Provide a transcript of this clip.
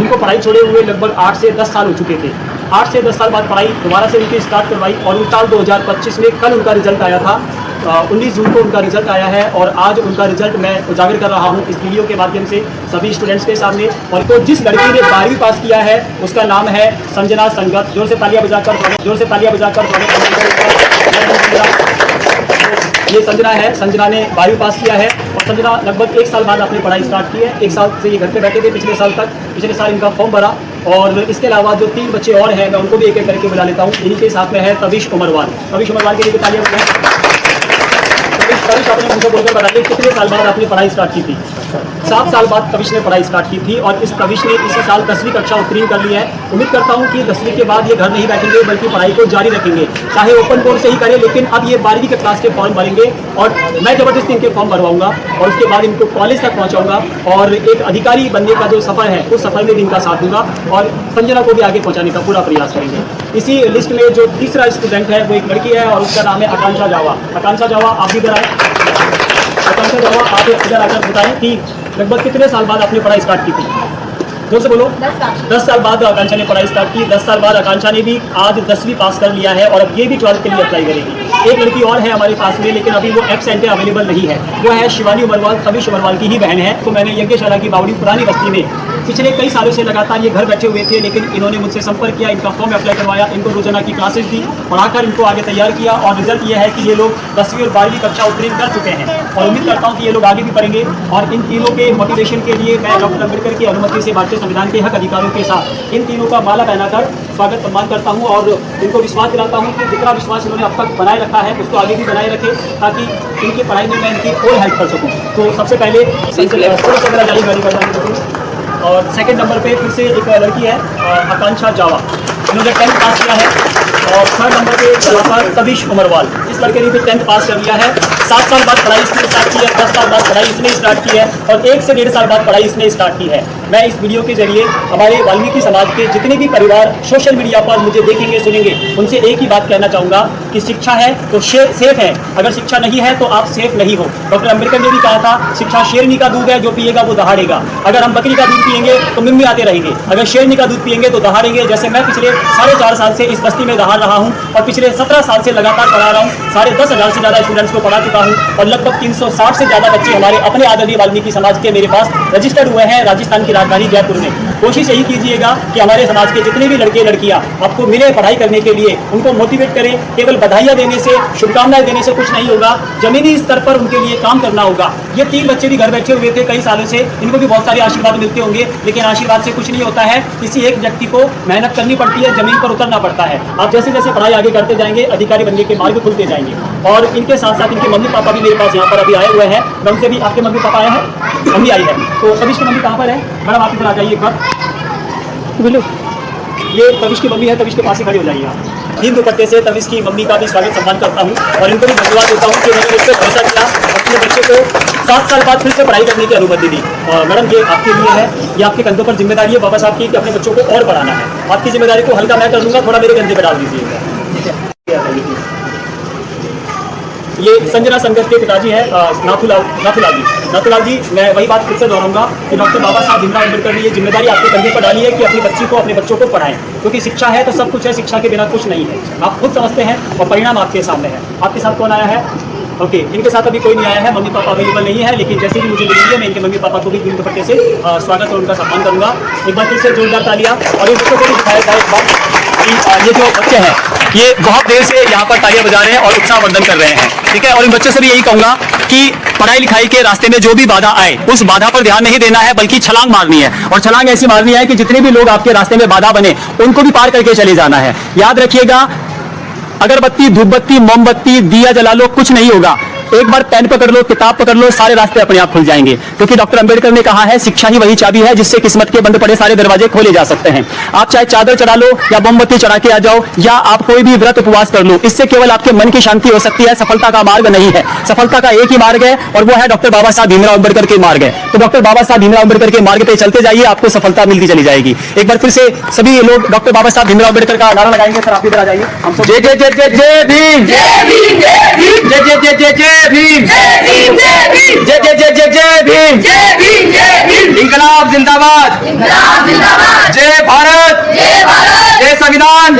उनको पढ़ाई छोड़े हुए लगभग 8 से 10 साल हो चुके थे। 8 से 10 साल बाद पढ़ाई दोबारा से उनकी स्टार्ट करवाई और उन साल 2025 में कल उनका रिजल्ट आया था। 19 जून को उनका रिजल्ट आया है और आज उनका रिजल्ट मैं उजागर कर रहा हूं इस वीडियो के माध्यम से सभी स्टूडेंट्स के सामने। और तो जिस लड़की ने 12वीं पास किया है उसका नाम है संजना संगत। जोर से तालियां बजाकर, जोर से तालियां बजाकर। ये संजना है, संजना ने 12वीं पास किया है और संजना लगभग 1 साल बाद अपनी पढ़ाई स्टार्ट की है। 1 साल से ये घर पे बैठे थे पिछले साल तक। पिछले साल इनका फॉर्म भरा और इसके अलावा जो 3 बच्चे और हैं मैं उनको भी एक एक करके बुला लेता हूँ। इन्हीं के साथ में है तविश उमरवाल। तविश उमरवाल के लिए तालियां बजाएं। तविश आपने मुझे बोलकर बताइए कितने साल बाद आपने पढ़ाई स्टार्ट की थी? 7 साल बाद तविश ने पढ़ाई स्टार्ट की थी और इस तविश ने इसी साल 10वीं कक्षा उत्तीर्ण कर ली है। उम्मीद करता हूं कि 10वीं के बाद ये घर नहीं बैठेंगे बल्कि पढ़ाई को जारी रखेंगे, चाहे ओपन बोर्ड से ही करें, लेकिन अब ये 12वीं के क्लास के फॉर्म भरेंगे और मैं जबरदस्ती इनके फॉर्म भरवाऊंगा और उसके बाद इनको कॉलेज तक पहुंचाऊंगा और एक अधिकारी बनने का जो सफर है उस सफर में भी इनका साथ दूंगा और संजना को भी आगे पहुंचाने का पूरा प्रयास करेंगे। इसी लिस्ट में जो तीसरा स्टूडेंट है वो एक लड़की है और उसका नाम है आकांक्षा जावा। आकांक्षा जावा, आप भी इधर आए। आकांक्षा जावा, आप इधर आकर बताएं कि लगभग कितने साल बाद आपने पढ़ाई स्टार्ट की थी? जोर से बोलो। 10 साल बाद आकांक्षा ने पढ़ाई स्टार्ट की। 10 साल बाद आकांक्षा ने भी आज 10वीं पास कर लिया है और अब ये भी 12th के लिए अप्लाई करेगी। एक लड़की और है हमारे पास में, लेकिन अभी वो एब्सेंट है, अवेलेबल नहीं है। वो है शिवानी उमरवाल, तविश उमरवाल की ही बहन है। तो मैंने यज्ञशाला की बावड़ी पुरानी बस्ती में पिछले कई सालों से लगातार ये घर बैठे हुए थे, लेकिन इन्होंने मुझसे संपर्क किया, इनका फॉर्म अप्लाई करवाया, इनको रोजाना की क्लासेस दी, पढ़ाकर इनको आगे तैयार किया और रिजल्ट ये है कि ये लोग 10वीं और 12वीं कक्षा उत्तीर्ण कर चुके हैं और उम्मीद करता हूँ कि ये लोग आगे भी पढ़ेंगे। और इन तीनों के मोटिवेशन के लिए मैं डॉक्टर अम्बेडकर की अनुमति से भारतीय संविधान के हक अधिकारों के साथ इन तीनों का माला पहनाकर स्वागत सम्मान करता हूँ और इनको विश्वास दिलाता हूँ कि जितना विश्वास इन्होंने अब तक बनाए रखा है उसको आगे भी बनाए रखे ताकि इनकी पढ़ाई में मैं इनकी और हेल्प कर सकूँ। तो सबसे पहले और सेकंड नंबर पे फिर से एक लड़की है आकांक्षा जावा, इन्होंने 10th पास किया है। और थर्ड नंबर पे यहाँ पर तविश उमरवाल, इस लड़के ने भी 10th पास कर लिया है। 7 साल बाद पढ़ाई इसने स्टार्ट की है, 10 साल बाद पढ़ाई इसने स्टार्ट की है और 1 से 1.5 साल बाद पढ़ाई इसने स्टार्ट की है। मैं इस वीडियो के जरिए हमारे वाल्मीकि समाज के जितने भी परिवार सोशल मीडिया पर मुझे देखेंगे सुनेंगे उनसे एक ही बात कहना चाहूँगा कि शिक्षा है तो सेफ है, अगर शिक्षा नहीं है तो आप सेफ नहीं हो। डॉक्टर अम्बेडकर ने भी कहा था शिक्षा शेरनी का दूध है, जो पिएगा वो दहाड़ेगा। अगर हम बकरी का दूध पिएंगे तो मिम्मी आते रहेंगे, अगर शेरनी का दूध पिएंगे तो दहाड़ेंगे। जैसे मैं पिछले 4.5 साल से इस बस्ती में दहाड़ रहा हूँ और पिछले 17 साल से लगातार पढ़ा रहा हूँ। 10,500 से ज़्यादा स्टूडेंट्स को पढ़ा चुका हूँ और लगभग 360 से ज़्यादा बच्चे हमारे अपने आदरणीय वाल्मीकि समाज के मेरे पास रजिस्टर्ड हुए हैं राजस्थान की राजधानी जयपुर में। कोशिश यही कीजिएगा कि हमारे समाज के जितने भी लड़के लड़कियां आपको मिले पढ़ाई करने के लिए, उनको मोटिवेट करें। केवल बधाइयां देने से, शुभकामनाएं देने से कुछ नहीं होगा, जमीनी स्तर पर उनके लिए काम करना होगा। ये 3 बच्चे भी घर बैठे हुए थे कई सालों से, इनको भी बहुत सारे आशीर्वाद मिलते होंगे, लेकिन आशीर्वाद से कुछ नहीं होता है। किसी एक व्यक्ति को मेहनत करनी पड़ती है, जमीन पर उतरना पड़ता है। आप जैसे जैसे पढ़ाई आगे करते जाएंगे अधिकारी बनने के मार्ग खुलते जाएंगे। और इनके साथ साथ इनके मम्मी पापा भी मेरे पास यहाँ पर अभी आए हुए हैं। मैं उनसे भी, आपके मम्मी पापा आए हैं? मम्मी आई है। तो तविश की मम्मी कहाँ पर है? मैडम आप इधर आ जाइए एक बार। बोलो, ये तविश की मम्मी है, तविश के पास ही खड़ी हो जाइए आप। 3 दुपट्टे से तविश की मम्मी का भी स्वागत सम्मान करता हूँ और इनको भी धन्यवाद देता हूँ कि उन्होंने मुझ पर भरोसा किया, अपने बच्चे को 7 साल बाद फिर से पढ़ाई करने की अनुमति दी। और मैडम ये आपके लिए है, ये आपके कंधों पर जिम्मेदारी है बाबा साहब की कि अपने बच्चों को और पढ़ाना है। आपकी जिम्मेदारी को हल्का मैं कर दूंगा, थोड़ा मेरे कंधे पर डाल दीजिएगा। ये संजना संगत के पिताजी हैं नाथूलाल जी। मैं वही बात फिर से दोहराऊंगा कि डॉक्टर बाबा साहब भीमराव अम्बेडकर ने ये जिम्मेदारी आपके कंधे पर डाली है कि अपनी बच्ची को, अपने बच्चों को पढ़ाएं, क्योंकि शिक्षा है तो सब कुछ है, शिक्षा के बिना कुछ नहीं है। आप खुद समझते हैं और परिणाम आपके सामने है। आपके साथ कौन आया है? ओके, इनके साथ अभी कोई नहीं आया है, मम्मी पापा अवेलेबल नहीं है, लेकिन जैसे भी मुझे मिलेंगे मैं इनके मम्मी पापा को भी 3 दुपट्टे से स्वागत और उनका सम्मान करूंगा। एक बार फिर से जोरदार तालियां। और इन बच्चों को भी दिखाया जाए एक बार कि ये जो बच्चे हैं ये बहुत देर से यहाँ पर तालियां बजा रहे हैं और उत्साह वर्धन कर रहे हैं, ठीक है। और इन बच्चों से भी यही कहूंगा कि पढ़ाई लिखाई के रास्ते में जो भी बाधा आए उस बाधा पर ध्यान नहीं देना है, बल्कि छलांग मारनी है। और छलांग ऐसी मारनी है कि जितने भी लोग आपके रास्ते में बाधा बने उनको भी पार करके चले जाना है। याद रखिएगा, अगरबत्ती, धूपबत्ती, मोमबत्ती, दिया जला लो, कुछ नहीं होगा। एक बार पेन पकड़ लो, किताब पकड़ लो, सारे रास्ते अपने आप खुल जाएंगे, क्योंकि डॉक्टर अंबेडकर ने कहा है शिक्षा ही वही चाबी है जिससे किस्मत के बंद पड़े सारे दरवाजे खोले जा सकते हैं। आप चाहे चादर चढ़ा लो या मोमबत्ती चढ़ा के आ जाओ या आप कोई भी व्रत उपवास कर लो, इससे केवल आपके मन की शांति हो सकती है, सफलता का मार्ग नहीं है। सफलता का एक ही मार्ग है और वो है डॉक्टर बाबा साहब भीमराव अम्बेडकर के मार्ग है। तो डॉक्टर बाबा साहब भीमराव अम्बेडकर के मार्ग पे चलते जाइए, आपको सफलता मिलती चली जाएगी। एक बार फिर से सभी लोग डॉक्टर बाबा साहब भीमराव अम्बेडकर का नारा लगाएंगे। सर आप इधर आ जाइए। हम सब जय जय जय जय जय भीम, जय भीम, जय भीम, जय जय जय जय जय भीम, जय जय जय जय जय भीम, जय भीम, जय भीम। इंकलाब जिंदाबाद, इंकलाब जिंदाबाद। संविधान।